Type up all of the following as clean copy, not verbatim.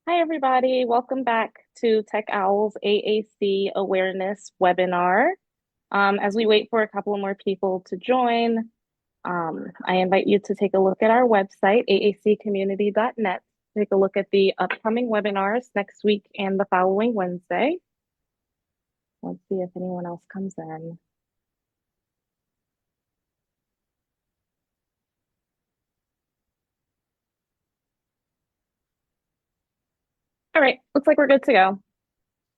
Hi, everybody. Welcome back to TechOWL's AAC Awareness webinar. As we wait for a couple more people to join, I invite you to take a look at our website, aacommunity.net. Take a look at the upcoming webinars next week and the following Wednesday. Let's see if anyone else comes in. All right, looks like we're good to go.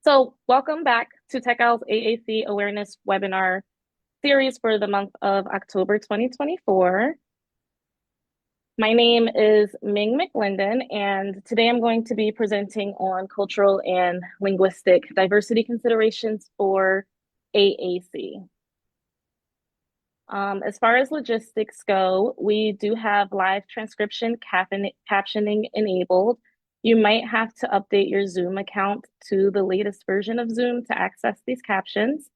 So welcome back to TechOWL's AAC Awareness webinar series for the month of October 2024. My name is Ming McLinden, and today I'm going to be presenting on cultural and linguistic diversity considerations for AAC. As far as logistics go, we do have live transcription captioning enabled. You might have to update your Zoom account to the latest version of Zoom to access these captions.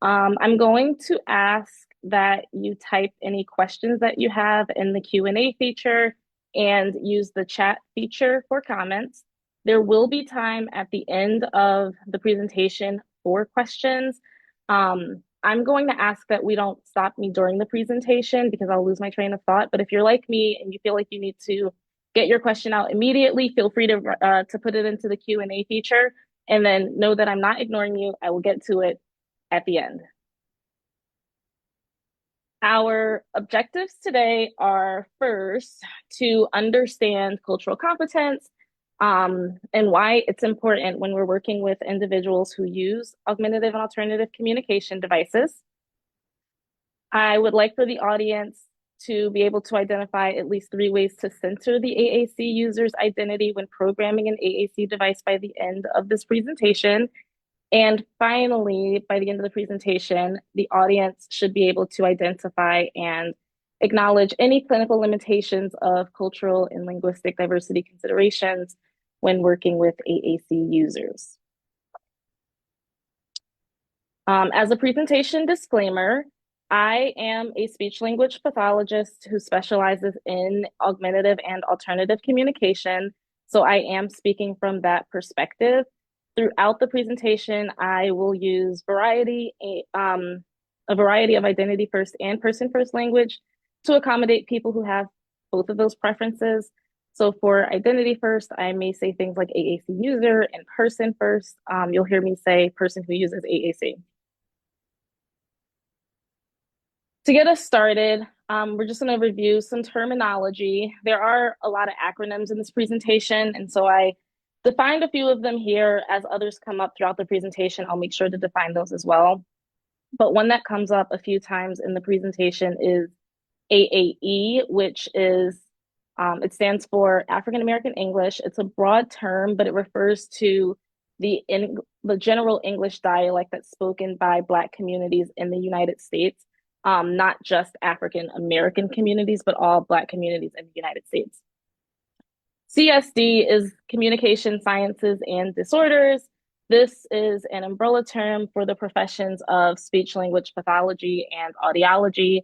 I'm going to ask that you type any questions that you have in the Q&A feature and use the chat feature for comments. There will be time at the end of the presentation for questions. I'm going to ask that we don't stop me during the presentation because I'll lose my train of thought. But if you're like me and you feel like you need to get your question out immediately, feel free to put it into the Q&A feature, and then know that I'm not ignoring you. I will get to it at the end. Our objectives today are first to understand cultural competence and why it's important when we're working with individuals who use augmentative and alternative communication devices. I would like for the audience to be able to identify at least 3 ways to censor the AAC user's identity when programming an AAC device by the end of this presentation. And finally, by the end of the presentation, the audience should be able to identify and acknowledge any clinical limitations of cultural and linguistic diversity considerations when working with AAC users. As a presentation disclaimer, I am a speech language pathologist who specializes in augmentative and alternative communication, so I am speaking from that perspective. Throughout the presentation, I will use a variety of identity first and person first language to accommodate people who have both of those preferences. So for identity first, I may say things like AAC user, and person first, you'll hear me say person who uses AAC. To get us started, we're just going to review some terminology. There are a lot of acronyms in this presentation, and so I defined a few of them here. As others come up throughout the presentation, I'll make sure to define those as well. But one that comes up a few times in the presentation is AAE, which is, it stands for African American English. It's a broad term, but it refers to the general English dialect that's spoken by Black communities in the United States, not just African American communities, but all Black communities in the United States. CSD is Communication Sciences and Disorders. This is an umbrella term for the professions of speech language pathology and audiology.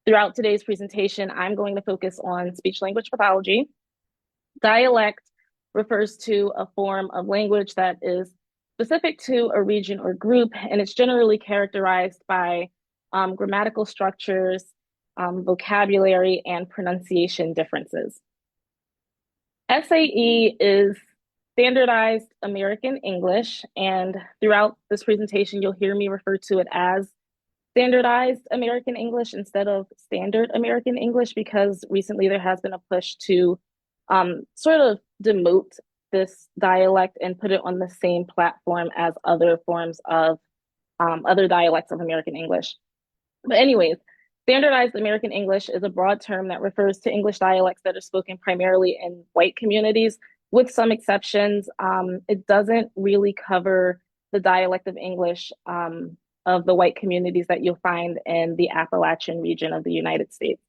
Throughout today's presentation, I'm going to focus on speech language pathology. Dialect refers to a form of language that is specific to a region or group, and it's generally characterized by grammatical structures, vocabulary, and pronunciation differences. SAE is Standardized American English, and throughout this presentation, you'll hear me refer to it as Standardized American English instead of Standard American English, because recently there has been a push to sort of demote this dialect and put it on the same platform as other forms of other dialects of American English. But anyways, Standardized American English is a broad term that refers to English dialects that are spoken primarily in white communities, with some exceptions. It doesn't really cover the dialect of English of the white communities that you'll find in the Appalachian region of the United States.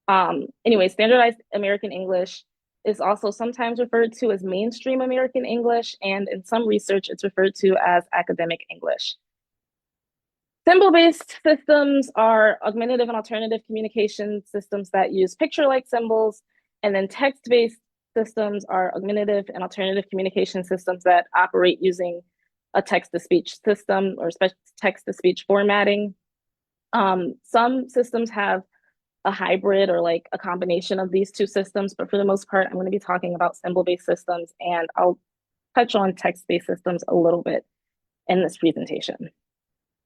Anyway, Standardized American English is also sometimes referred to as mainstream American English, and in some research, it's referred to as academic English. Symbol-based systems are augmentative and alternative communication systems that use picture-like symbols, and then text-based systems are augmentative and alternative communication systems that operate using a text-to-speech system or text-to-speech formatting. Some systems have a hybrid or like a combination of these two systems, but for the most part, I'm going to be talking about symbol-based systems, and I'll touch on text-based systems a little bit in this presentation.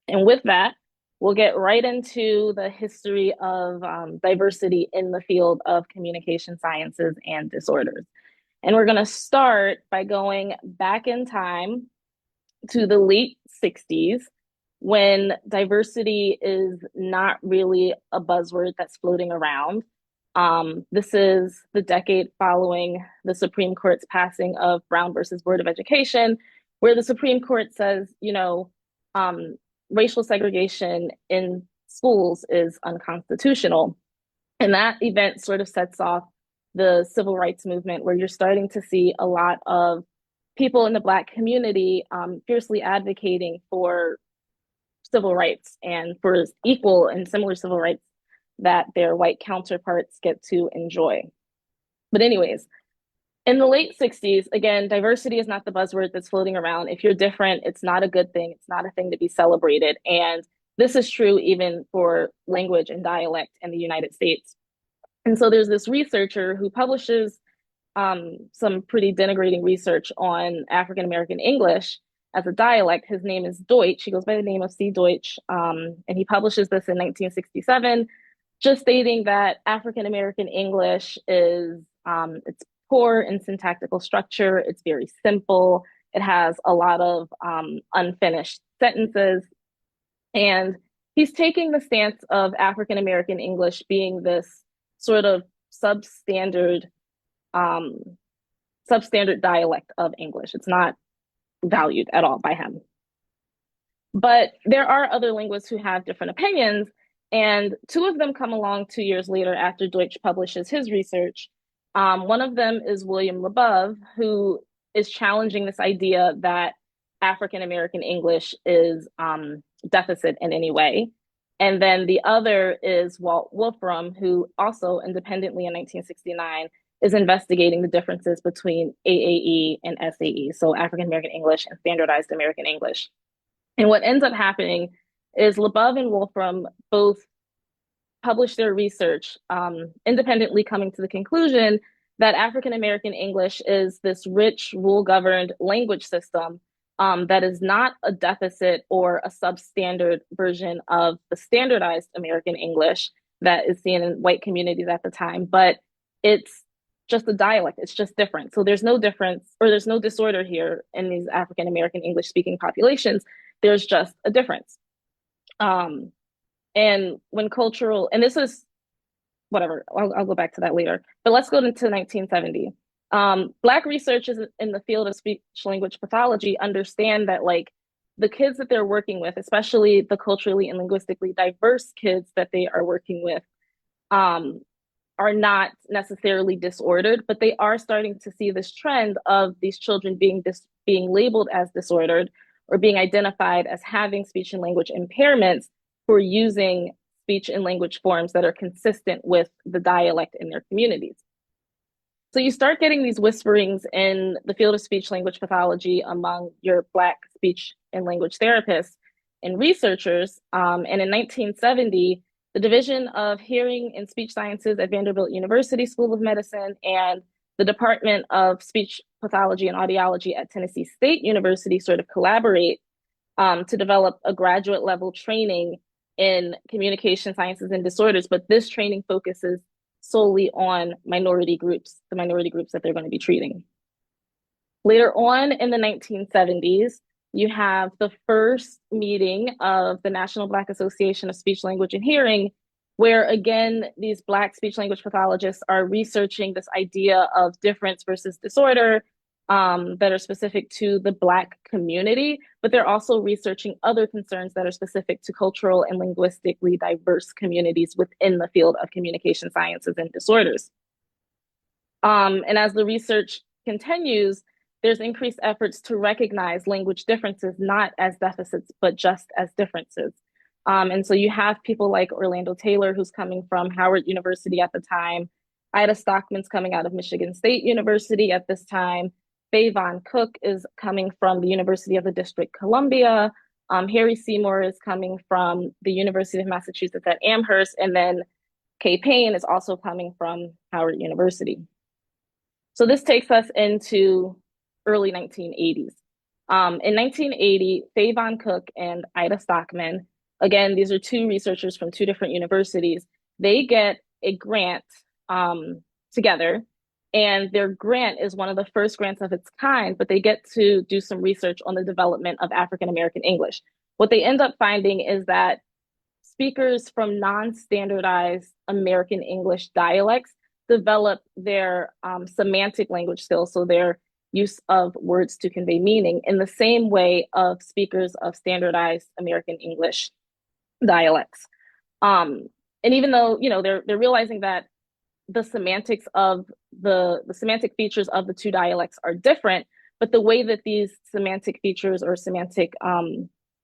And with that, we'll get right into the history of diversity in the field of communication sciences and disorders. And we're going to start by going back in time to the late 60s when diversity is not really a buzzword that's floating around. This is the decade following the Supreme Court's passing of Brown versus Board of Education, where the Supreme Court says, racial segregation in schools is unconstitutional. And that event sort of sets off the civil rights movement, where you're starting to see a lot of people in the Black community fiercely advocating for civil rights and for equal and similar civil rights that their white counterparts get to enjoy. But anyways, in the late 60s, again, diversity is not the buzzword that's floating around. If you're different, it's not a good thing. It's not a thing to be celebrated. And this is true even for language and dialect in the United States. And so there's this researcher who publishes some pretty denigrating research on African American English as a dialect. His name is Deutsch. He goes by the name of C. Deutsch. And he publishes this in 1967, just stating that African American English is it's poor in syntactical structure. It's very simple. It has a lot of unfinished sentences. And he's taking the stance of African American English being this sort of substandard dialect of English. It's not valued at all by him. But there are other linguists who have different opinions, and two of them come along 2 years later after Deutsch publishes his research. One of them is William Labov, who is challenging this idea that African American English is deficit in any way. And then the other is Walt Wolfram, who also independently in 1969 is investigating the differences between AAE and SAE, so African American English and Standardized American English. And what ends up happening is Labov and Wolfram both publish their research independently, coming to the conclusion that African American English is this rich, rule-governed language system that is not a deficit or a substandard version of the standardized American English that is seen in white communities at the time, but it's just a dialect. It's just different. So there's no difference, or there's no disorder here in these African American English speaking populations. There's just a difference. And when cultural, and this is whatever, I'll go back to that later, but let's go into 1970. Black researchers in the field of speech language pathology understand that like the kids that they're working with, especially the culturally and linguistically diverse kids that they are working with, are not necessarily disordered, but they are starting to see this trend of these children being labeled as disordered or being identified as having speech and language impairments for using speech and language forms that are consistent with the dialect in their communities. So you start getting these whisperings in the field of speech language pathology among your Black speech and language therapists and researchers. And in 1970, the Division of Hearing and Speech Sciences at Vanderbilt University School of Medicine and the Department of Speech Pathology and Audiology at Tennessee State University sort of collaborate to develop a graduate level training in communication sciences and disorders, but this training focuses solely on minority groups, the minority groups that they're going to be treating. Later on in the 1970s, you have the first meeting of the National Black Association of Speech, Language, and Hearing, where again, these Black speech language pathologists are researching this idea of difference versus disorder that are specific to the Black community, but they're also researching other concerns that are specific to cultural and linguistically diverse communities within the field of communication sciences and disorders. And as the research continues, there's increased efforts to recognize language differences, not as deficits, but just as differences. And so you have people like Orlando Taylor, who's coming from Howard University at the time, Ida Stockman's coming out of Michigan State University at this time. Faye Cook is coming from the University of the District of Columbia. Harry Seymour is coming from the University of Massachusetts at Amherst. And then Kay Payne is also coming from Howard University. So this takes us into early 1980s. In 1980, Faye Cook and Ida Stockman, again, these are two researchers from two different universities, they get a grant together. And their grant is one of the first grants of its kind, but they get to do some research on the development of African American English. What they end up finding is that speakers from non-standardized American English dialects develop their semantic language skills, so their use of words to convey meaning, in the same way of speakers of standardized American English dialects. And even though, you know, they're realizing that the semantics of the semantic features of the two dialects are different, but the way that these semantic features or semantic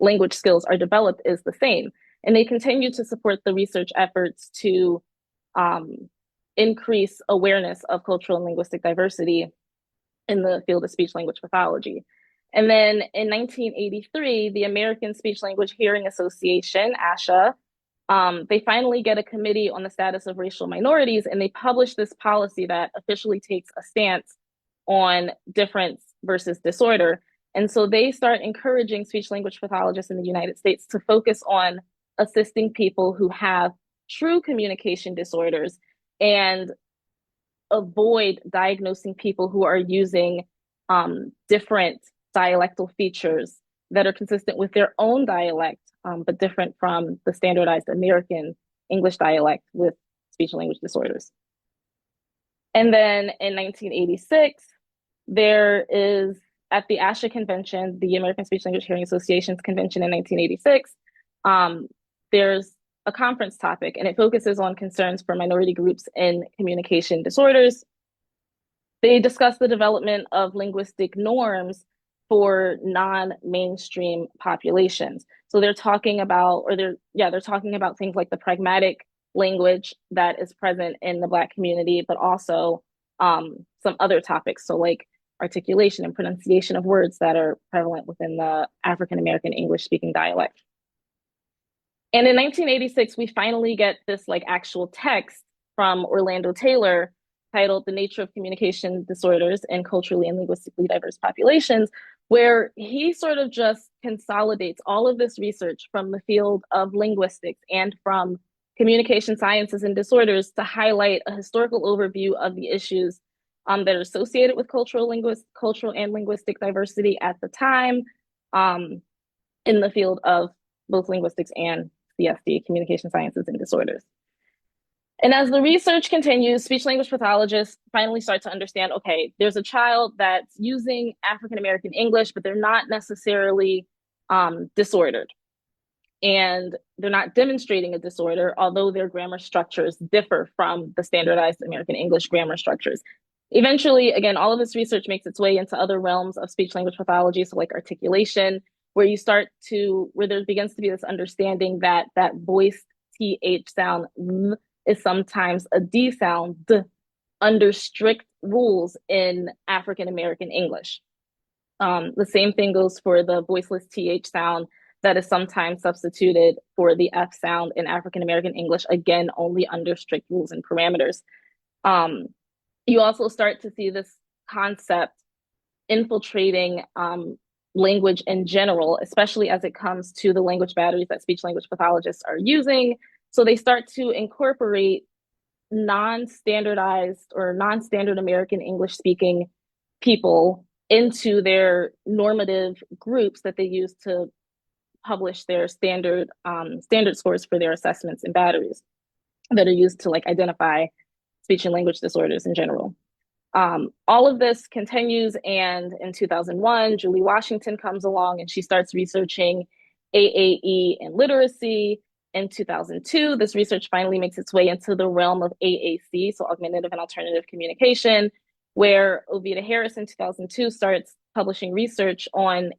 language skills are developed is the same. And they continue to support the research efforts to increase awareness of cultural and linguistic diversity in the field of speech language pathology. And then in 1983, the American Speech Language Hearing Association, ASHA, they finally get a committee on the status of racial minorities, and they publish this policy that officially takes a stance on difference versus disorder. And so they start encouraging speech language pathologists in the United States to focus on assisting people who have true communication disorders and avoid diagnosing people who are using different dialectal features that are consistent with their own dialect, but different from the standardized American English dialect with speech and language disorders. And then in 1986, there is, at the ASHA convention, the American Speech Language Hearing Association's convention in 1986, there's a conference topic, and it focuses on concerns for minority groups in communication disorders. They discuss the development of linguistic norms for non-mainstream populations. So they're talking about, they're talking about things like the pragmatic language that is present in the Black community, but also some other topics. So like articulation and pronunciation of words that are prevalent within the African American English speaking dialect. And in 1986, we finally get this like actual text from Orlando Taylor titled The Nature of Communication Disorders in Culturally and Linguistically Diverse Populations, where he sort of just consolidates all of this research from the field of linguistics and from communication sciences and disorders to highlight a historical overview of the issues that are associated with cultural and linguistic diversity at the time in the field of both linguistics and CSD, communication sciences and disorders. And as the research continues, speech language pathologists finally start to understand, okay, there's a child that's using African American English, but they're not necessarily disordered. And they're not demonstrating a disorder, although their grammar structures differ from the standardized American English grammar structures. Eventually, again, all of this research makes its way into other realms of speech language pathology, so like articulation, where there begins to be this understanding that that voiced TH sound is sometimes a D sound under strict rules in African American English. The same thing goes for the voiceless TH sound that is sometimes substituted for the F sound in African American English, again, only under strict rules and parameters. You also start to see this concept infiltrating language in general, especially as it comes to the language batteries that speech language pathologists are using. So they start to incorporate non-standardized or non-standard American English speaking people into their normative groups that they use to publish their standard scores for their assessments and batteries that are used to like identify speech and language disorders in general. All of this continues, and in 2001, Julie Washington comes along and she starts researching AAE and literacy. In 2002, this research finally makes its way into the realm of AAC, so augmentative and alternative communication, where Ovita Harris in 2002 starts publishing research on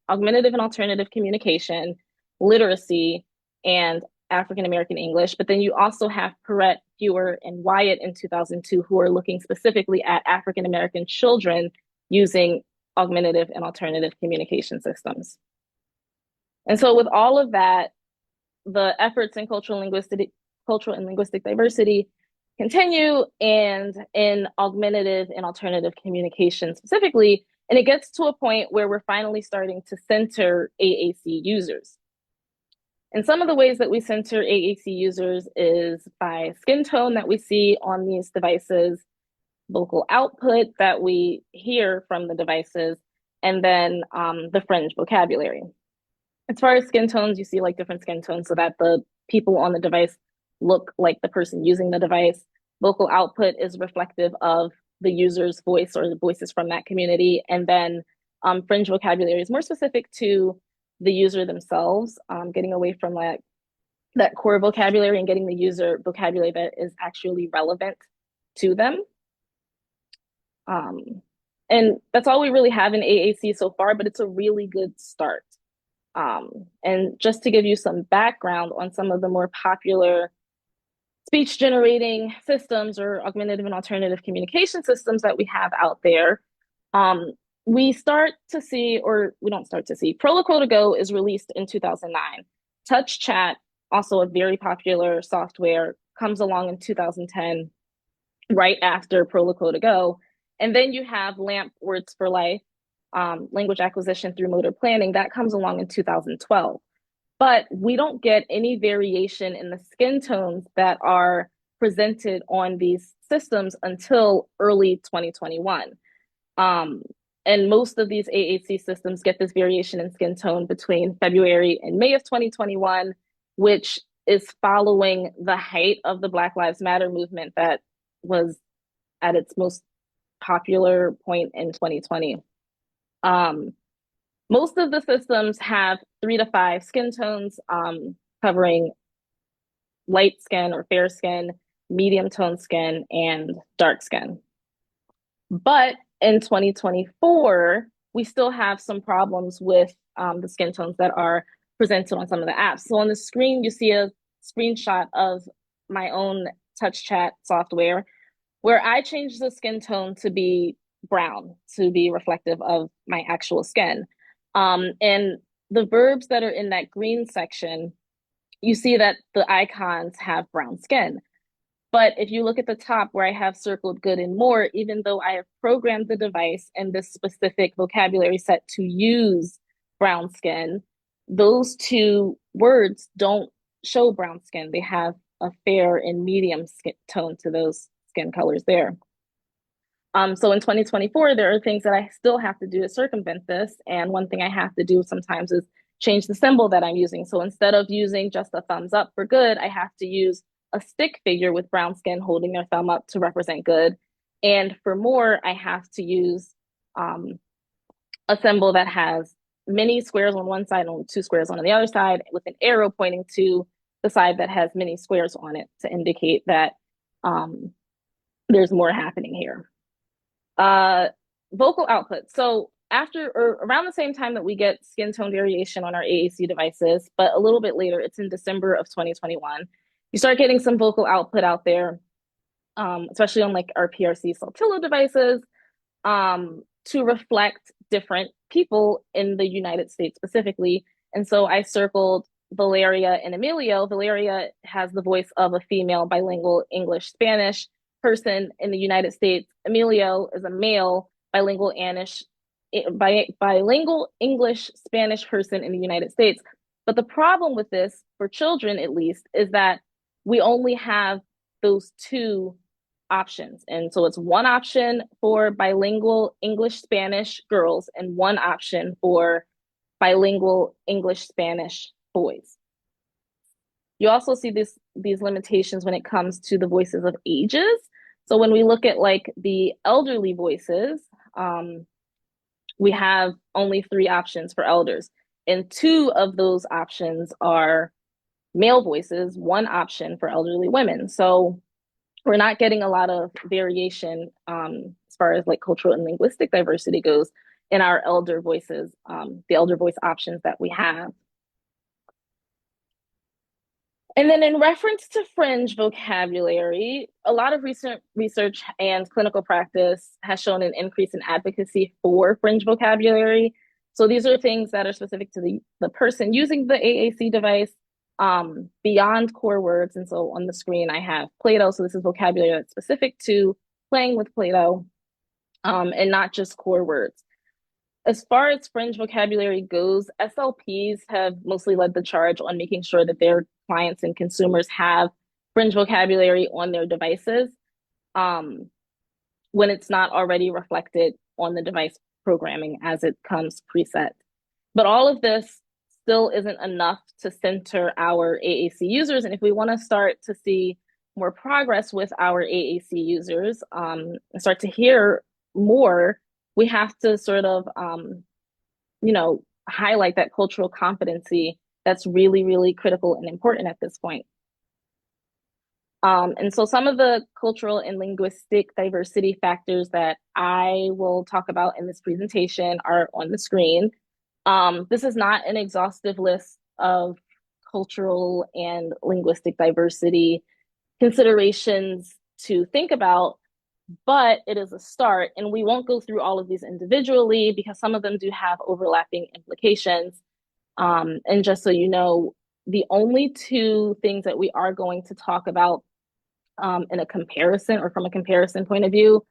augmentative and alternative communication, literacy, and African American English, but then you also have Perrett, Hewer, and Wyatt in 2002 who are looking specifically at African American children using augmentative and alternative communication systems. And so with all of that, the efforts in cultural and linguistic diversity continue, and in augmentative and alternative communication specifically, and it gets to a point where we're finally starting to center AAC users. And some of the ways that we center AAC users is by skin tone that we see on these devices, vocal output that we hear from the devices, and then the fringe vocabulary. As far as skin tones, you see like different skin tones so that the people on the device look like the person using the device. Vocal output is reflective of the user's voice or the voices from that community. And then fringe vocabulary is more specific to the user themselves, getting away from that core vocabulary and getting the user vocabulary that is actually relevant to them. And that's all we really have in AAC so far, but it's a really good start. And just to give you some background on some of the more popular speech generating systems or augmentative and alternative communication systems that we have out there, we start to see, or we don't start to see, Proloquo to Go is released in 2009. Touch Chat, also a very popular software, comes along in 2010, right after Proloquo to Go. And then you have LAMP Words for Life, language acquisition through motor planning, that comes along in 2012. But we don't get any variation in the skin tones that are presented on these systems until early 2021. And most of these AAC systems get this variation in skin tone between February and May of 2021, which is following the height of the Black Lives Matter movement that was at its most popular point in 2020. Most of the systems have 3 to 5 skin tones, covering light skin or fair skin, medium tone skin, and dark skin. But in 2024, we still have some problems with the skin tones that are presented on some of the apps. So on the screen, you see a screenshot of my own Touch Chat software where I changed the skin tone to be brown, to be reflective of my actual skin. And the verbs that are in that green section, you see that the icons have brown skin. But if you look at the top where I have circled good and more, even though I have programmed the device and this specific vocabulary set to use brown skin, those two words don't show brown skin. They have a fair and medium skin tone to those skin colors there. So in 2024, there are things that I still have to do to circumvent this. And one thing I have to do sometimes is change the symbol that I'm using. So instead of using just a thumbs up for good, I have to use a stick figure with brown skin holding their thumb up to represent good. And for more, I have to use a symbol that has many squares on one side and 2 squares on the other side, with an arrow pointing to the side that has many squares on it to indicate that there's more happening here. Vocal output. So after or around the same time that we get skin tone variation on our AAC devices, but a little bit later, it's in December of 2021, you start getting some vocal output out there, especially on like our PRC Saltillo devices, to reflect different people in the United States specifically. And so I circled Valeria and Emilio. Valeria has the voice of a female bilingual English-Spanish person in the United States. Emilio is a male bilingual English-Spanish person in the United States. But the problem with this, for children at least, is that we only have those 2 options. And so it's 1 option for bilingual English-Spanish girls and 1 option for bilingual English-Spanish boys. You also see these limitations when it comes to the voices of ages. So when we look at like the elderly voices, we have only 3 options for elders. And 2 of those options are male voices, 1 option for elderly women. So we're not getting a lot of variation as far as like cultural and linguistic diversity goes in our elder voices, the elder voice options that we have. And then in reference to fringe vocabulary, a lot of recent research and clinical practice has shown an increase in advocacy for fringe vocabulary. So these are things that are specific to the person using the AAC device, beyond core words. And so on the screen, I have Play-Doh. So this is vocabulary that's specific to playing with Play-Doh, and not just core words. As far as fringe vocabulary goes, SLPs have mostly led the charge on making sure that their clients and consumers have fringe vocabulary on their devices, um, when it's not already reflected on the device programming as it comes preset. But all of this still isn't enough to center our AAC users. And if we want to start to see more progress with our AAC users, and start to hear more, we have to sort of, highlight that cultural competency that's really, really critical and important at this point. And so some of the cultural and linguistic diversity factors that I will talk about in this presentation are on the screen. This is not an exhaustive list of cultural and linguistic diversity considerations to think about, but it is a start. And we won't go through all of these individually because some of them do have overlapping implications. And just so you know, the only two things that we are going to talk about, in a comparison or from a comparison point of view,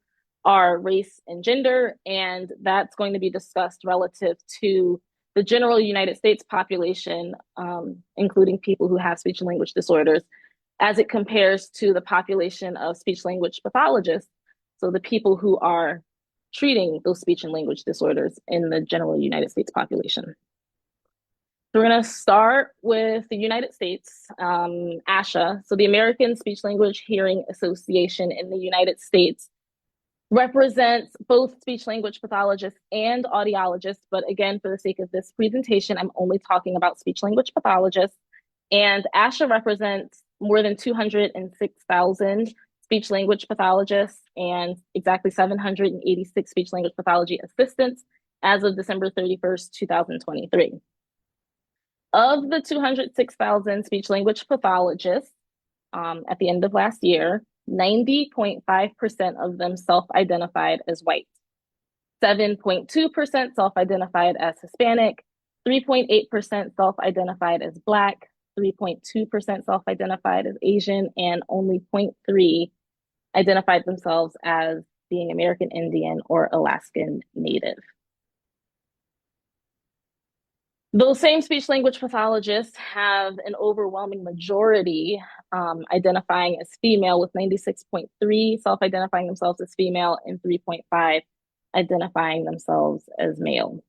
are race and gender. And that's going to be discussed relative to the general United States population, including people who have speech and language disorders, as it compares to the population of speech language pathologists. So the people who are treating those speech and language disorders in the general United States population. So we're going to start with the United States, ASHA. So the American Speech Language Hearing Association in the United States represents both speech language pathologists and audiologists. But again, for the sake of this presentation, I'm only talking about speech language pathologists. And ASHA represents more than 206,000 speech language pathologists and exactly 786 speech language pathology assistants as of December 31st, 2023. Of the 206,000 speech language pathologists, at the end of last year, 90.5% of them self-identified as white, 7.2% self-identified as Hispanic, 3.8% self-identified as Black, 3.2% self-identified as Asian, and only 0.3% identified themselves as being American Indian or Alaskan Native. Those same speech language pathologists have an overwhelming majority identifying as female, with 96.3% self-identifying themselves as female and 3.5% identifying themselves as male.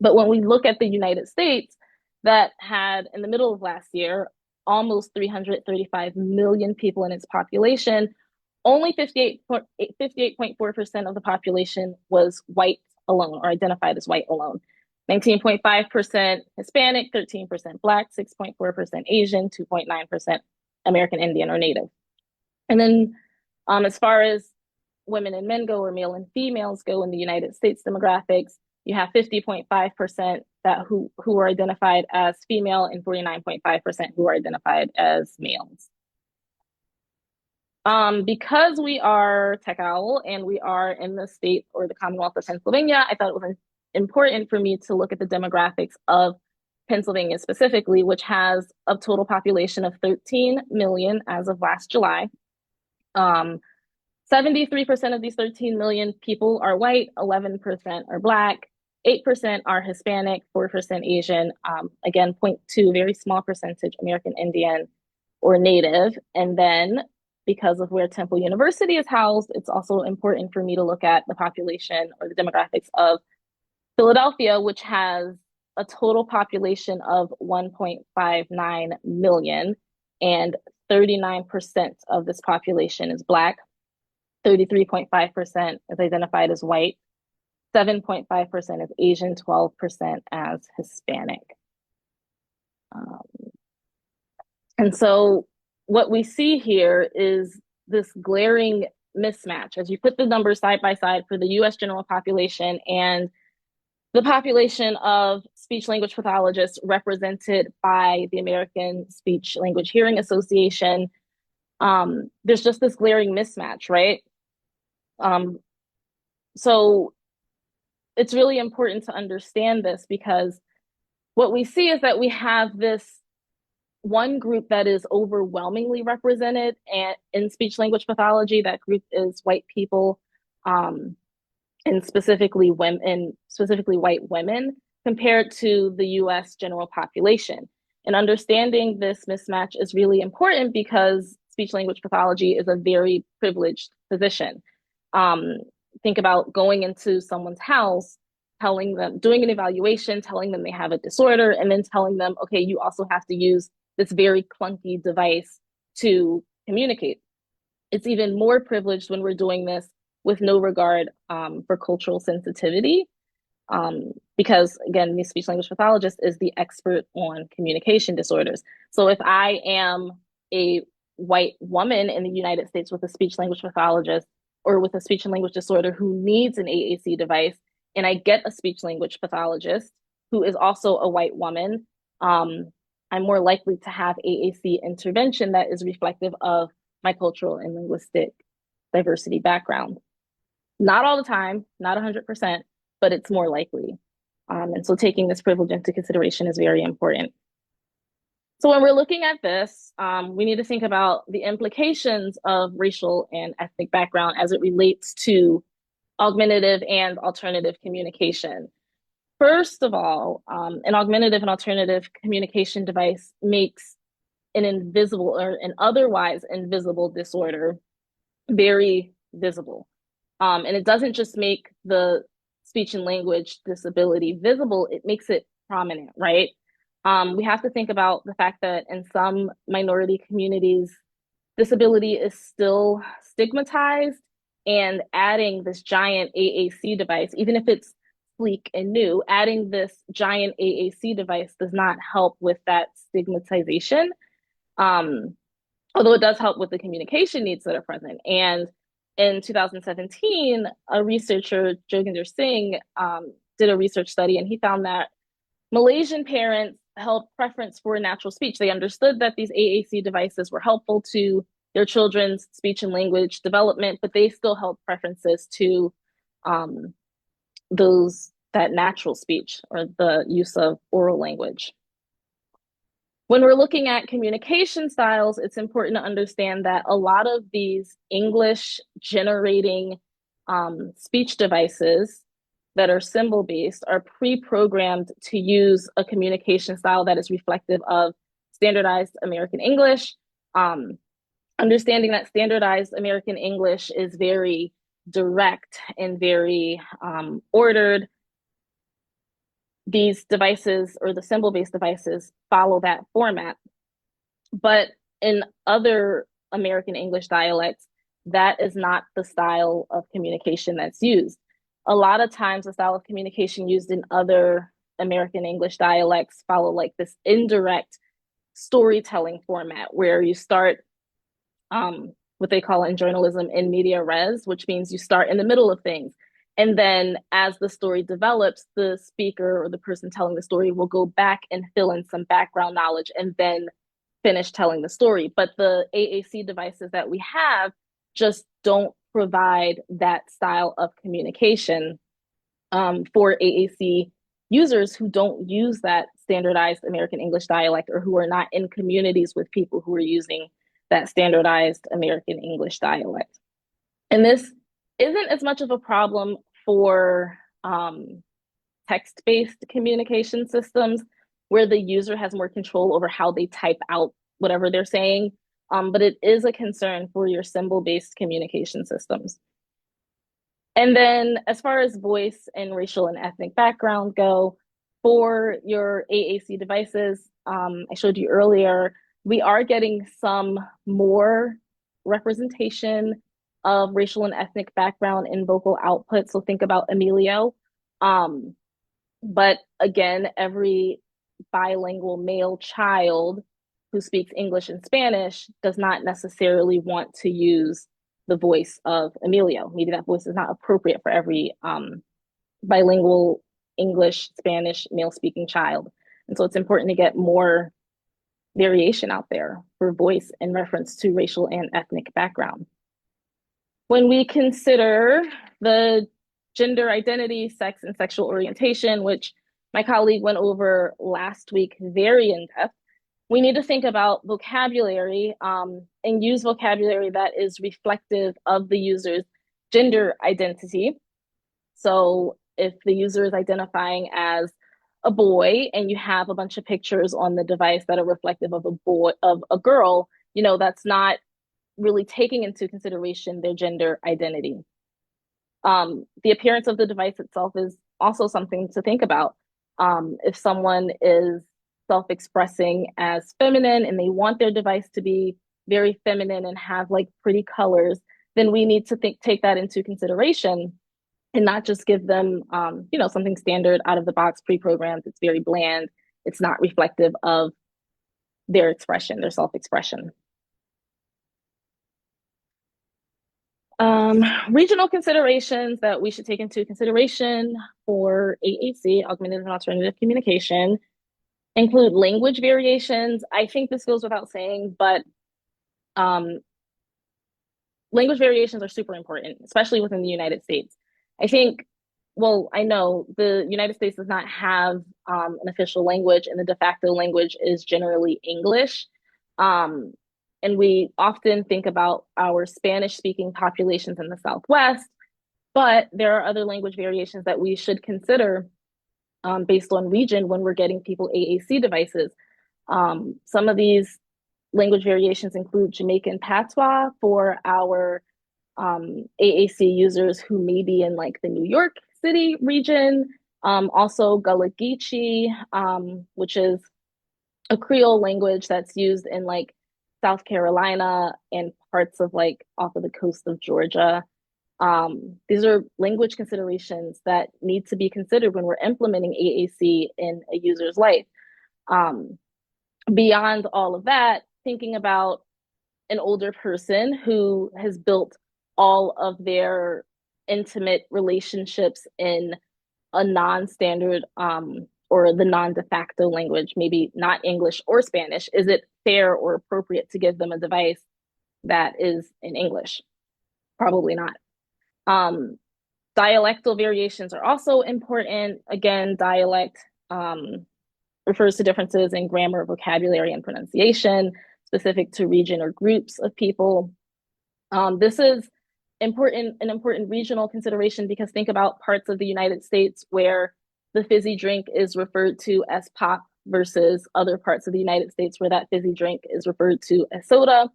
But when we look at the United States, that had, in the middle of last year, almost 335 million people in its population, only 58.4% of the population was white alone, or identified as white alone. 19.5% Hispanic, 13% Black, 6.4% Asian, 2.9% American Indian or Native. And then as far as women and men go, or male and females go in the United States demographics, you have 50.5% who are identified as female and 49.5% who are identified as males. Because we are TechOWL and we are in the state or the Commonwealth of Pennsylvania, I thought it was important for me to look at the demographics of Pennsylvania specifically, which has a total population of 13 million as of last July. 73% of these 13 million people are white, 11% are Black, 8% are Hispanic, 4% Asian, again, 0.2%, very small percentage American Indian or Native. And then because of where Temple University is housed, it's also important for me to look at the population or the demographics of Philadelphia, which has a total population of 1.59 million, and 39% of this population is Black, 33.5% is identified as white, 7.5% is Asian, 12% as Hispanic. And so what we see here is this glaring mismatch as you put the numbers side by side for the US general population and the population of speech language pathologists represented by the American Speech Language Hearing Association, there's just this glaring mismatch, right? Um, so it's really important to understand this because what we see is that we have this one group that is overwhelmingly represented and in speech language pathology. That group is white people, um, and specifically women, and specifically white women, compared to the U.S. general population. And understanding this mismatch is really important because speech language pathology is a very privileged position. Um, think about going into someone's house, telling them, doing an evaluation, telling them they have a disorder, and then telling them, okay, you also have to use this very clunky device to communicate. It's even more privileged when we're doing this with no regard for cultural sensitivity. Because again, the speech language pathologist is the expert on communication disorders. So if I am a white woman in the United States with a speech language pathologist or with a speech and language disorder who needs an AAC device, and I get a speech language pathologist who is also a white woman, I'm more likely to have AAC intervention that is reflective of my cultural and linguistic diversity background. Not all the time, not 100%, but it's more likely. And so taking this privilege into consideration is very important. So when we're looking at this, we need to think about the implications of racial and ethnic background as it relates to augmentative and alternative communication. First of all, an augmentative and alternative communication device makes an invisible or an otherwise invisible disorder very visible. And it doesn't just make the speech and language disability visible, it makes it prominent, right? We have to think about the fact that in some minority communities, disability is still stigmatized, and adding this giant AAC device, even if it's sleek and new, adding this giant AAC device does not help with that stigmatization. Um, Although it does help with the communication needs that are present. And in 2017, a researcher, Joginder Singh, did a research study, and he found that Malaysian parents held preference for natural speech. They understood that these AAC devices were helpful to their children's speech and language development, but they still held preferences to um, those that natural speech or the use of oral language. When we're looking at communication styles, it's important to understand that a lot of these English generating speech devices that are symbol based are pre-programmed to use a communication style that is reflective of standardized American English. Understanding that standardized American English is very direct and very ordered, these devices or the symbol based devices follow that format. But in other American English dialects, that is not the style of communication that's used. A lot of times, the style of communication used in other American English dialects follow like this indirect storytelling format where you start what they call in journalism in media res, which means you start in the middle of things. And then as the story develops, the speaker or the person telling the story will go back and fill in some background knowledge and then finish telling the story. But the AAC devices that we have just don't provide that style of communication for AAC users who don't use that standardized American English dialect or who are not in communities with people who are using that standardized American English dialect. And this isn't as much of a problem for text-based communication systems where the user has more control over how they type out whatever they're saying. But it is a concern for your symbol-based communication systems. And then as far as voice and racial and ethnic background go, for your AAC devices, I showed you earlier, we are getting some more representation of racial and ethnic background in vocal output. So think about Emilio. But again, every bilingual male child who speaks English and Spanish does not necessarily want to use the voice of Emilio. Maybe that voice is not appropriate for every bilingual English, Spanish, male speaking child. And so it's important to get more variation out there for voice in reference to racial and ethnic background. When we consider the gender identity, sex, and sexual orientation, which my colleague went over last week very in depth, we need to think about vocabulary and use vocabulary that is reflective of the user's gender identity. So if the user is identifying as a boy and you have a bunch of pictures on the device that are reflective of a boy, of a girl, that's not really taking into consideration their gender identity. The appearance of the device itself is also something to think about. If someone is self-expressing as feminine and they want their device to be very feminine and have like pretty colors, then we need to take that into consideration and not just give them, something standard out of the box pre-programmed. It's very bland. It's not reflective of their expression, their self-expression. Regional considerations that we should take into consideration for AAC, augmented and alternative communication, include language variations. I think this goes without saying, but language variations are super important, especially within the United States. I know the United States does not have an official language, and the de facto language is generally English. And we often think about our Spanish speaking populations in the Southwest, but there are other language variations that we should consider based on region when we're getting people AAC devices. Some of these language variations include Jamaican Patois for our AAC users who may be in like the New York City region. Also Gullah Geechee, which is a Creole language that's used in like South Carolina and parts of like off of the coast of Georgia. These are language considerations that need to be considered when we're implementing AAC in a user's life. Beyond all of that, thinking about an older person who has built all of their intimate relationships in a non-standard or the non-de facto language, maybe not English or Spanish, is it fair or appropriate to give them a device that is in English? Probably not. Dialectal variations are also important. Again, dialect refers to differences in grammar, vocabulary, and pronunciation specific to region or groups of people. This is an important regional consideration because think about parts of the United States where the fizzy drink is referred to as pop versus other parts of the United States where that fizzy drink is referred to as soda.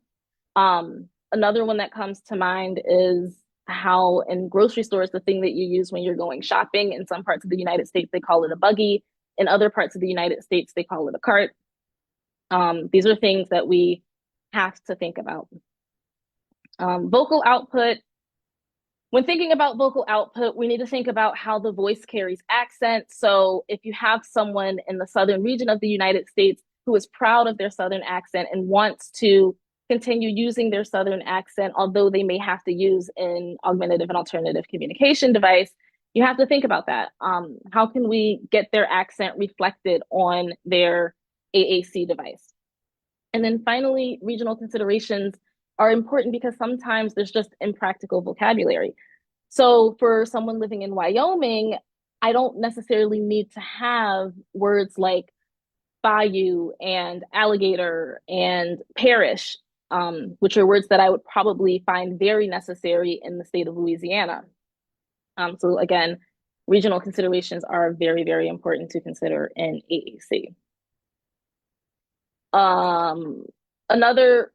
Another one that comes to mind is how in grocery stores, the thing that you use when you're going shopping, in some parts of the United States, they call it a buggy. In other parts of the United States, they call it a cart. These are things that we have to think about. Vocal output. When thinking about vocal output, we need to think about how the voice carries accent. So if you have someone in the southern region of the United States who is proud of their southern accent and wants to continue using their southern accent, although they may have to use an augmentative and alternative communication device, you have to think about that. How can we get their accent reflected on their AAC device? And then finally, regional considerations are important because sometimes there's just impractical vocabulary. So for someone living in Wyoming, I don't necessarily need to have words like bayou and alligator and parish, which are words that I would probably find very necessary in the state of Louisiana. So again, regional considerations are very, very important to consider in AAC. Another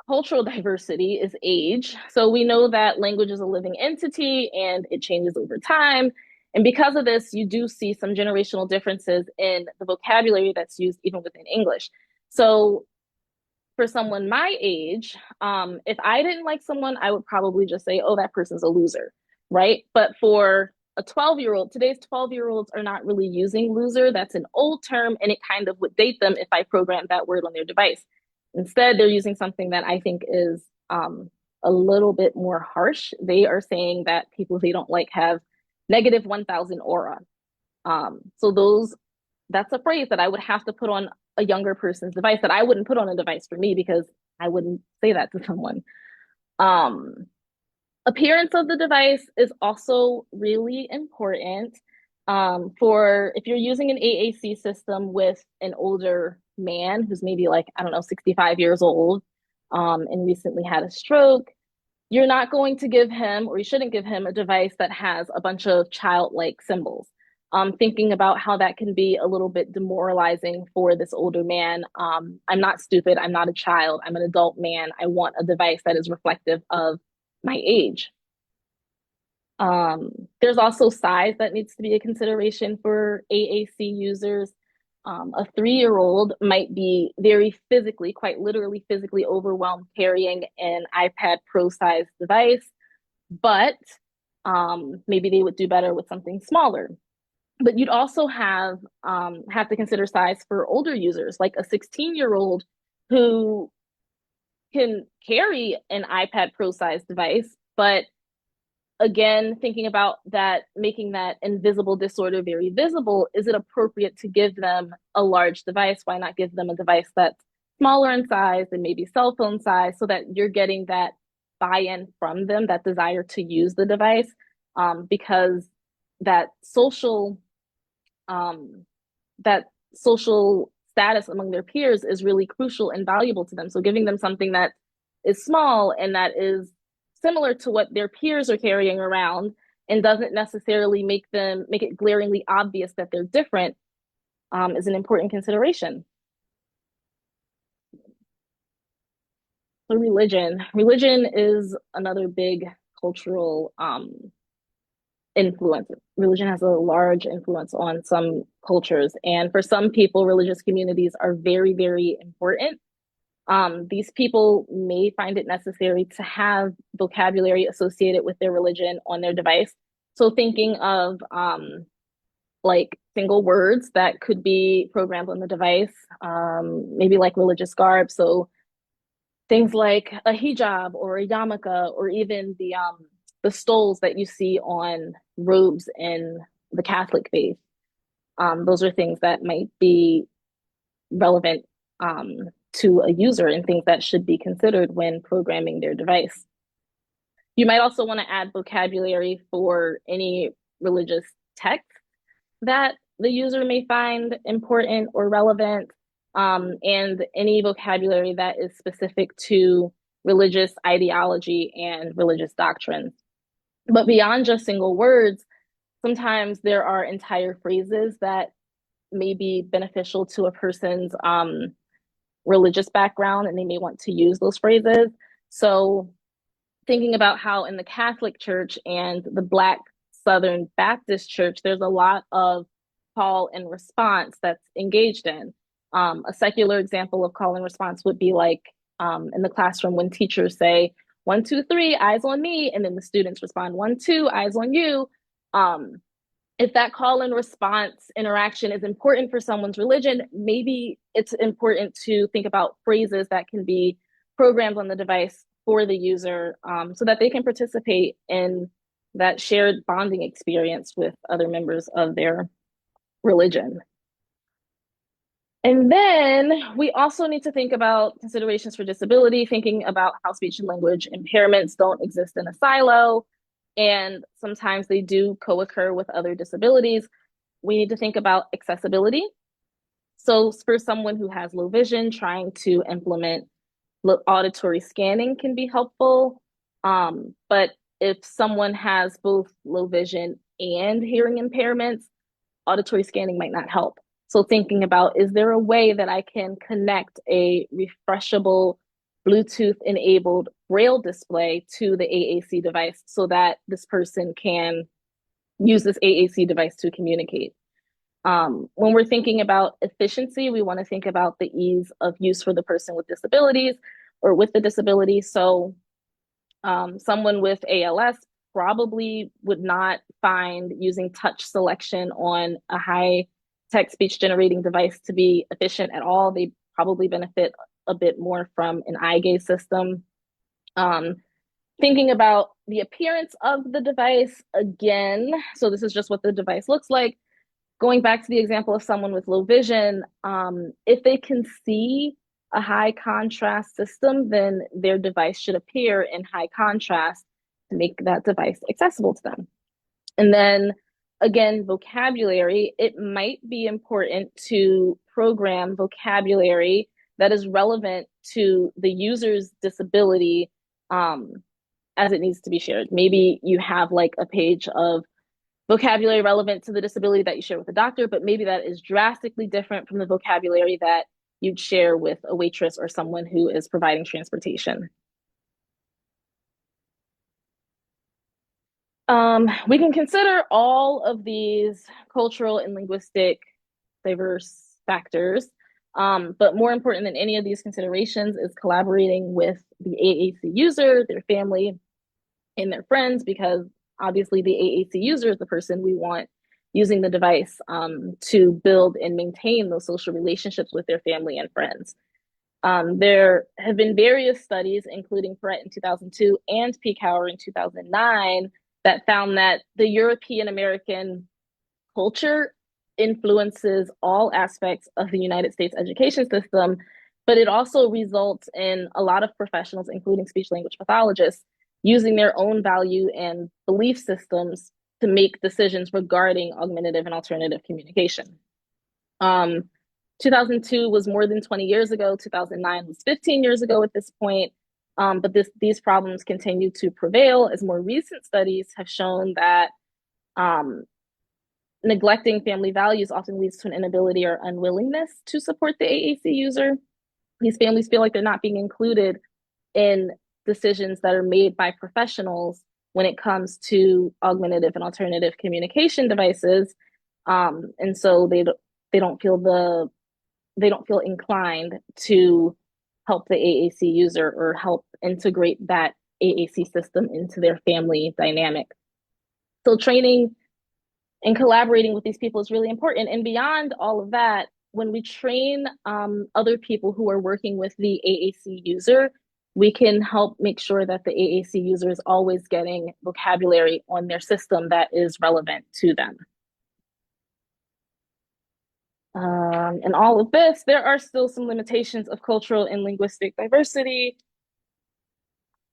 cultural diversity is age. So we know that language is a living entity and it changes over time. And because of this, you do see some generational differences in the vocabulary that's used even within English. So for someone my age, if I didn't like someone, I would probably just say, oh, that person's a loser, right? But for a 12-year-old, today's 12-year-olds are not really using loser. That's an old term, and it kind of would date them if I programmed that word on their device. Instead, they're using something that I think is a little bit more harsh. They are saying that people they don't like have negative 1,000 aura. So that's a phrase that I would have to put on a younger person's device that I wouldn't put on a device for me because I wouldn't say that to someone. Um, Appearance of the device is also really important. For if you're using an AAC system with an older man who's maybe like, I don't know, 65 years old, and recently had a stroke, you're not going to give him, or you shouldn't give him, a device that has a bunch of childlike symbols. Thinking about how that can be a little bit demoralizing for this older man. I'm not stupid. I'm not a child. I'm an adult man. I want a device that is reflective of my age. There's also size that needs to be a consideration for AAC users. A 3-year-old might be very physically, quite literally physically overwhelmed carrying an iPad Pro size device, but maybe they would do better with something smaller. But you'd also have to consider size for older users, like a 16-year-old who can carry an iPad Pro size device, but again, thinking about that, making that invisible disorder very visible, is it appropriate to give them a large device? Why not give them a device that's smaller in size and maybe cell phone size so that you're getting that buy-in from them, that desire to use the device? Because that social um, that social status among their peers is really crucial and valuable to them. So giving them something that is small and that is similar to what their peers are carrying around and doesn't necessarily make it glaringly obvious that they're different is an important consideration. So religion is another big cultural influence. Religion has a large influence on some cultures, and for some people, religious communities are very, very important. These people may find it necessary to have vocabulary associated with their religion on their device. So thinking of like single words that could be programmed on the device, maybe like religious garb. So things like a hijab or a yarmulke, or even the stoles that you see on robes in the Catholic faith. Those are things that might be relevant to a user and things that should be considered when programming their device. You might also want to add vocabulary for any religious text that the user may find important or relevant, and any vocabulary that is specific to religious ideology and religious doctrines. But beyond just single words, sometimes there are entire phrases that may be beneficial to a person's religious background, and they may want to use those phrases. So thinking about how in the Catholic Church and the Black Southern Baptist Church, there's a lot of call and response that's engaged in. A secular example of call and response would be like in the classroom when teachers say, 1, 2, 3, eyes on me, and then the students respond, 1, 2, eyes on you. If that call and response interaction is important for someone's religion, maybe it's important to think about phrases that can be programmed on the device for the user, so that they can participate in that shared bonding experience with other members of their religion. And then we also need to think about considerations for disability, thinking about how speech and language impairments don't exist in a silo, and sometimes they do co-occur with other disabilities. We need to think about accessibility. So for someone who has low vision, trying to implement auditory scanning can be helpful. But if someone has both low vision and hearing impairments, auditory scanning might not help. So thinking about, is there a way that I can connect a refreshable Bluetooth enabled braille display to the AAC device so that this person can use this AAC device to communicate? When we're thinking about efficiency, we want to think about the ease of use for the person with disabilities or with the disability. So someone with ALS probably would not find using touch selection on a high tech speech generating device to be efficient at all. They probably benefit a bit more from an eye gaze system. Thinking about the appearance of the device again, so this is just what the device looks like. going back to the example of someone with low vision, if they can see a high contrast system, then their device should appear in high contrast to make that device accessible to them. And then again, vocabulary, it might be important to program vocabulary that is relevant to the user's disability as it needs to be shared. Maybe you have like a page of vocabulary relevant to the disability that you share with a doctor, but maybe that is drastically different from the vocabulary that you'd share with a waitress or someone who is providing transportation. We can consider all of these cultural and linguistic diverse factors, but more important than any of these considerations is collaborating with the AAC user, their family, and their friends, because obviously the AAC user is the person we want using the device to build and maintain those social relationships with their family and friends. There have been various studies, including Perret in 2002 and Piekauer in 2009, that found that the European American culture influences all aspects of the United States education system, but it also results in a lot of professionals, including speech language pathologists, using their own value and belief systems to make decisions regarding augmentative and alternative communication. 2002 was more than 20 years ago. 2009 was 15 years ago at this point. But these problems continue to prevail as more recent studies have shown that neglecting family values often leads to an inability or unwillingness to support the AAC user. These families feel like they're not being included in decisions that are made by professionals when it comes to augmentative and alternative communication devices. And so they don't feel inclined to help the AAC user or help integrate that AAC system into their family dynamic. So training and collaborating with these people is really important. And beyond all of that, when we train other people who are working with the AAC user, we can help make sure that the AAC user is always getting vocabulary on their system that is relevant to them. And all of this, there are still some limitations of cultural and linguistic diversity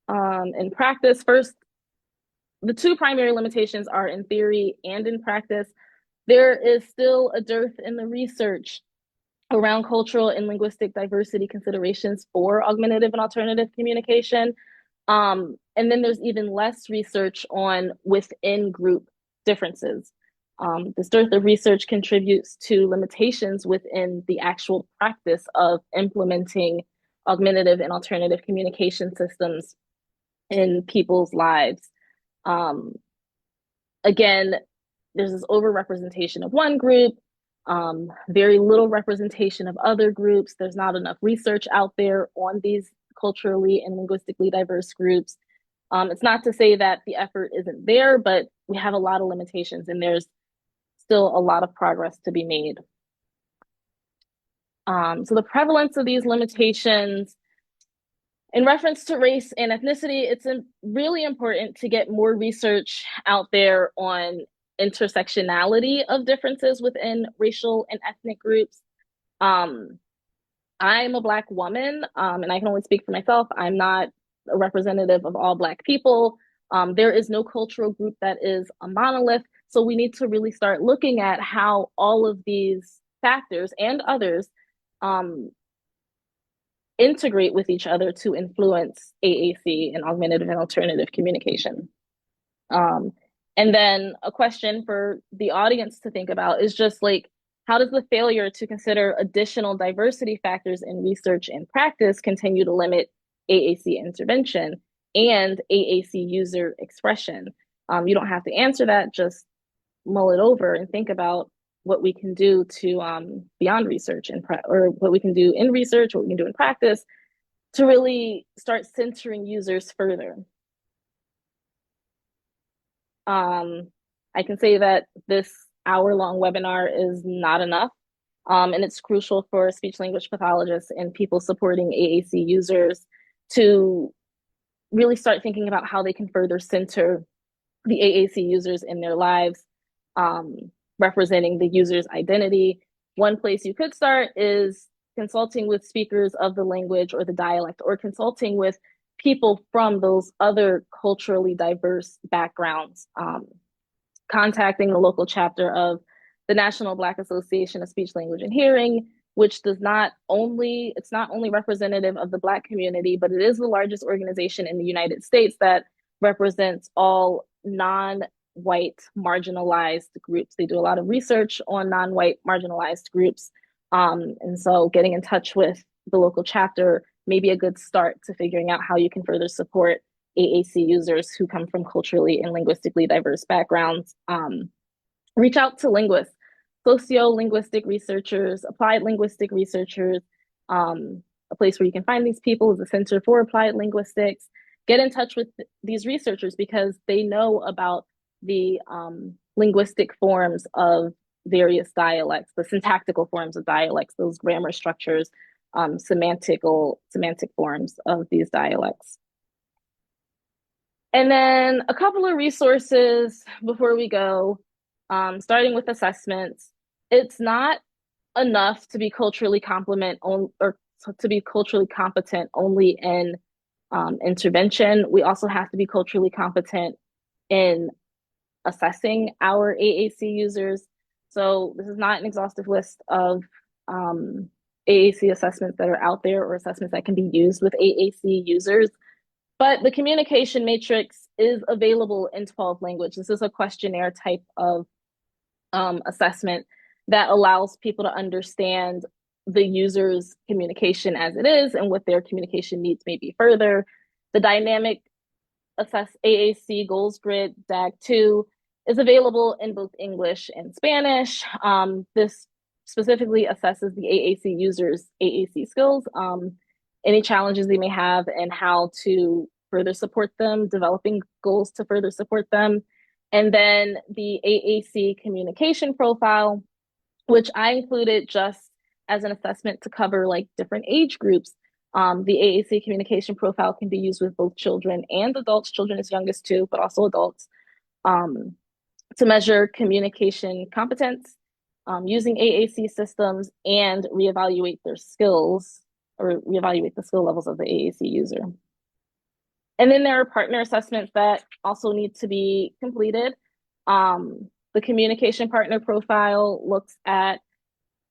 in practice. First, the two primary limitations are in theory and in practice. There is still a dearth in the research around cultural and linguistic diversity considerations for augmentative and alternative communication. And then there's even less research on within group differences. This dearth of research contributes to limitations within the actual practice of implementing augmentative and alternative communication systems in people's lives. Again, there's this overrepresentation of one group, very little representation of other groups. There's not enough research out there on these culturally and linguistically diverse groups. It's not to say that the effort isn't there, but we have a lot of limitations and there's still a lot of progress to be made. So the prevalence of these limitations in reference to race and ethnicity, it's really important to get more research out there on intersectionality of differences within racial and ethnic groups. I'm a Black woman, and I can only speak for myself. I'm not a representative of all Black people. There is no cultural group that is a monolith. So we need to really start looking at how all of these factors and others integrate with each other to influence AAC and augmentative and alternative communication. And then a question for the audience to think about is just like, how does the failure to consider additional diversity factors in research and practice continue to limit AAC intervention and AAC user expression? You don't have to answer that, just mull it over and think about what we can do to beyond research or what we can do in research, what we can do in practice to really start centering users further. I can say that this hour-long webinar is not enough, and it's crucial for speech language pathologists and people supporting AAC users to really start thinking about how they can further center the AAC users in their lives. representing the user's identity. One place you could start is consulting with speakers of the language or the dialect, or consulting with people from those other culturally diverse backgrounds, contacting the local chapter of the National Black Association of Speech, Language, and Hearing, which it's not only representative of the Black community, but it is the largest organization in the United States that represents all non-white marginalized groups. They do a lot of research on non-white marginalized groups. And so getting in touch with the local chapter may be a good start to figuring out how you can further support AAC users who come from culturally and linguistically diverse backgrounds. Reach out to linguists, socio-linguistic researchers, applied linguistic researchers. A place where you can find these people is the Center for Applied Linguistics. Get in touch with these researchers because they know about the linguistic forms of various dialects, the syntactical forms of dialects, those grammar structures, semantic forms of these dialects. And then a couple of resources before we go, starting with assessments. It's not enough to be culturally competent only in intervention. We also have to be culturally competent in assessing our AAC users. So this is not an exhaustive list of AAC assessments that are out there or assessments that can be used with AAC users. But the communication matrix is available in 12 languages. This is a questionnaire type of assessment that allows people to understand the user's communication as it is and what their communication needs may be further. The dynamic assess AAC goals grid DAG2 is available in both English and Spanish. This specifically assesses the AAC users' AAC skills, any challenges they may have, and how to further support them, developing goals to further support them. And then the AAC communication profile, which I included just as an assessment to cover like different age groups. The AAC communication profile can be used with both children and adults. Children is youngest too, but also adults, to measure communication competence, using AAC systems, and reevaluate their skills or reevaluate the skill levels of the AAC user. And then there are partner assessments that also need to be completed. The communication partner profile looks at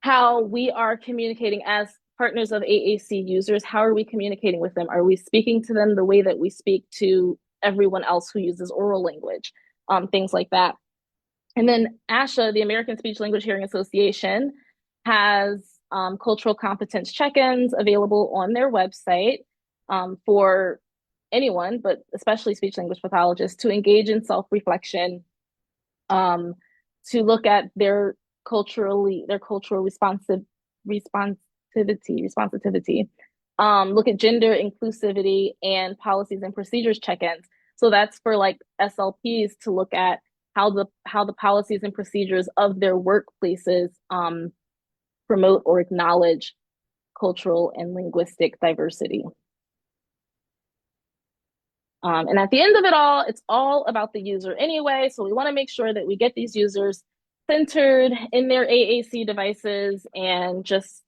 how we are communicating as partners of AAC users. How are we communicating with them? Are we speaking to them the way that we speak to everyone else who uses oral language? Things like that. And then ASHA, the American Speech Language Hearing Association, has cultural competence check-ins available on their website for anyone, but especially speech language pathologists, to engage in self-reflection, to look at their cultural responsitivity, look at gender inclusivity and policies and procedures check-ins. So that's for like SLPs to look at how the policies and procedures of their workplaces promote or acknowledge cultural and linguistic diversity. And at the end of it all, it's all about the user anyway. So we want to make sure that we get these users centered in their AAC devices and just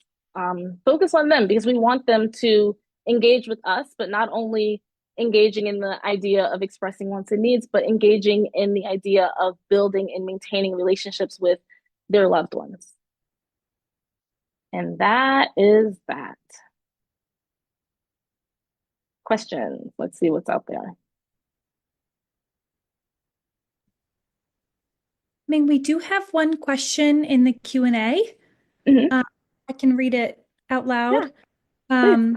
focus on them, because we want them to engage with us, but not only engaging in the idea of expressing wants and needs, but engaging in the idea of building and maintaining relationships with their loved ones. And that is that. Questions? Let's see what's out there. Ming, we do have one question in the Q&A. I can read it out loud. Yeah,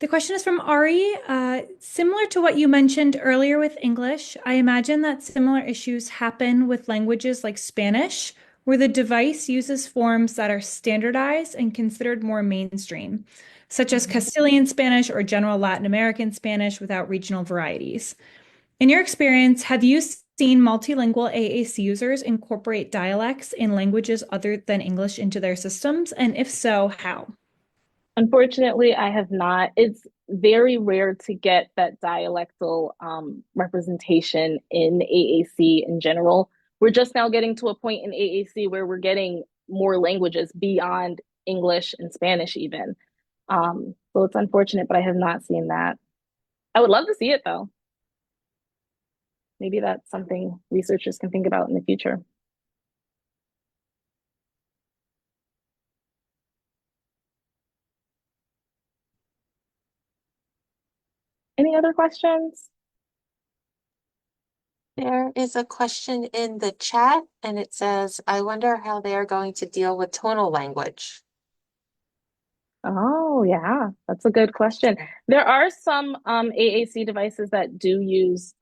the question is from Ari. Similar to what you mentioned earlier with English, I imagine that similar issues happen with languages like Spanish, where the device uses forms that are standardized and considered more mainstream, such as Castilian Spanish or general Latin American Spanish without regional varieties. In your experience, have you seen multilingual AAC users incorporate dialects in languages other than English into their systems? And if so, how? Unfortunately, I have not. It's very rare to get that dialectal representation in AAC in general. We're just now getting to a point in AAC where we're getting more languages beyond English and Spanish even. So it's unfortunate, but I have not seen that. I would love to see it though. Maybe that's something researchers can think about in the future. Any other questions? There is a question in the chat and it says, I wonder how they are going to deal with tonal language. Oh, yeah, that's a good question. There are some AAC devices that do use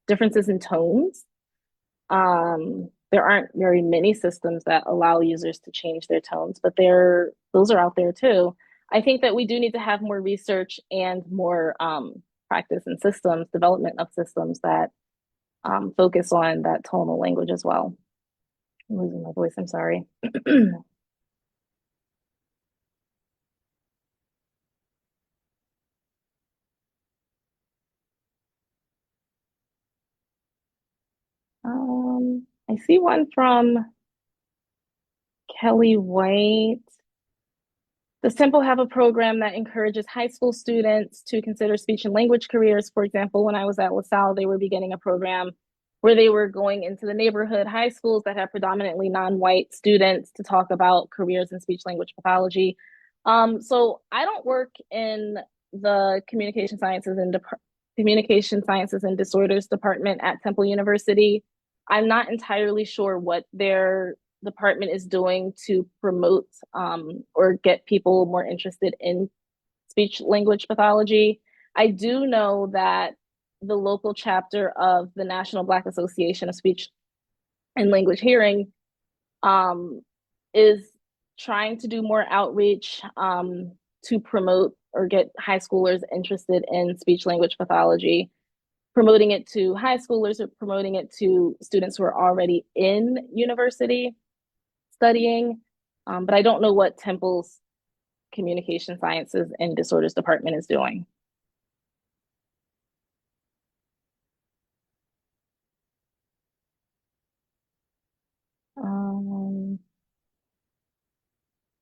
differences in tones. There aren't very many systems that allow users to change their tones, but those are out there too. I think that we do need to have more research and more practice in systems, development of systems that focus on that tonal language as well. I'm losing my voice, I'm sorry. I see one from Kelly White. Does Temple have a program that encourages high school students to consider speech and language careers? For example, when I was at LaSalle, they were beginning a program where they were going into the neighborhood high schools that have predominantly non-white students to talk about careers in speech language pathology. So I don't work in the communication sciences and disorders department at Temple University. I'm not entirely sure what their department is doing to promote or get people more interested in speech language pathology. I do know that the local chapter of the National Black Association of Speech and Language Hearing is trying to do more outreach to promote or get high schoolers interested in speech language pathology, promoting it to high schoolers or promoting it to students who are already in university studying. But I don't know what Temple's communication sciences and disorders department is doing. Um,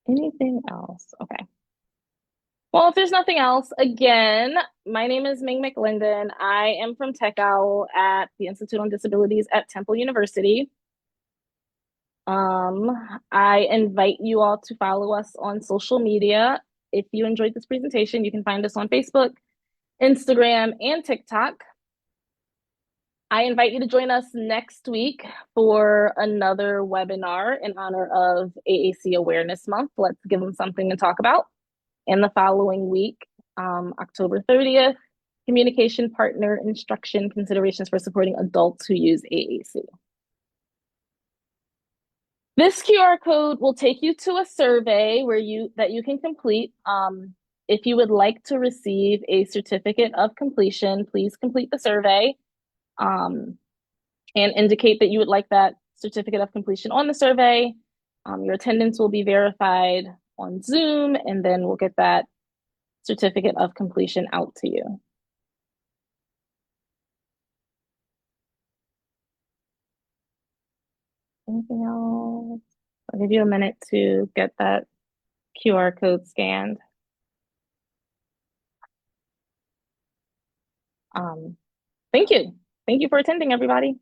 Anything else? Okay. Well, if there's nothing else, again, my name is Ming McLinden. I am from TechOWL at the Institute on Disabilities at Temple University. I invite you all to follow us on social media. If you enjoyed this presentation, you can find us on Facebook, Instagram, and TikTok. I invite you to join us next week for another webinar in honor of AAC Awareness Month. Let's give them something to talk about. And the following week, October 30th, Communication Partner Instruction Considerations for Supporting Adults Who Use AAC. This QR code will take you to a survey that you can complete. If you would like to receive a certificate of completion, please complete the survey and indicate that you would like that certificate of completion on the survey. Your attendance will be verified on Zoom, and then we'll get that certificate of completion out to you. Anything else? I'll give you a minute to get that QR code scanned. Thank you. Thank you for attending, everybody.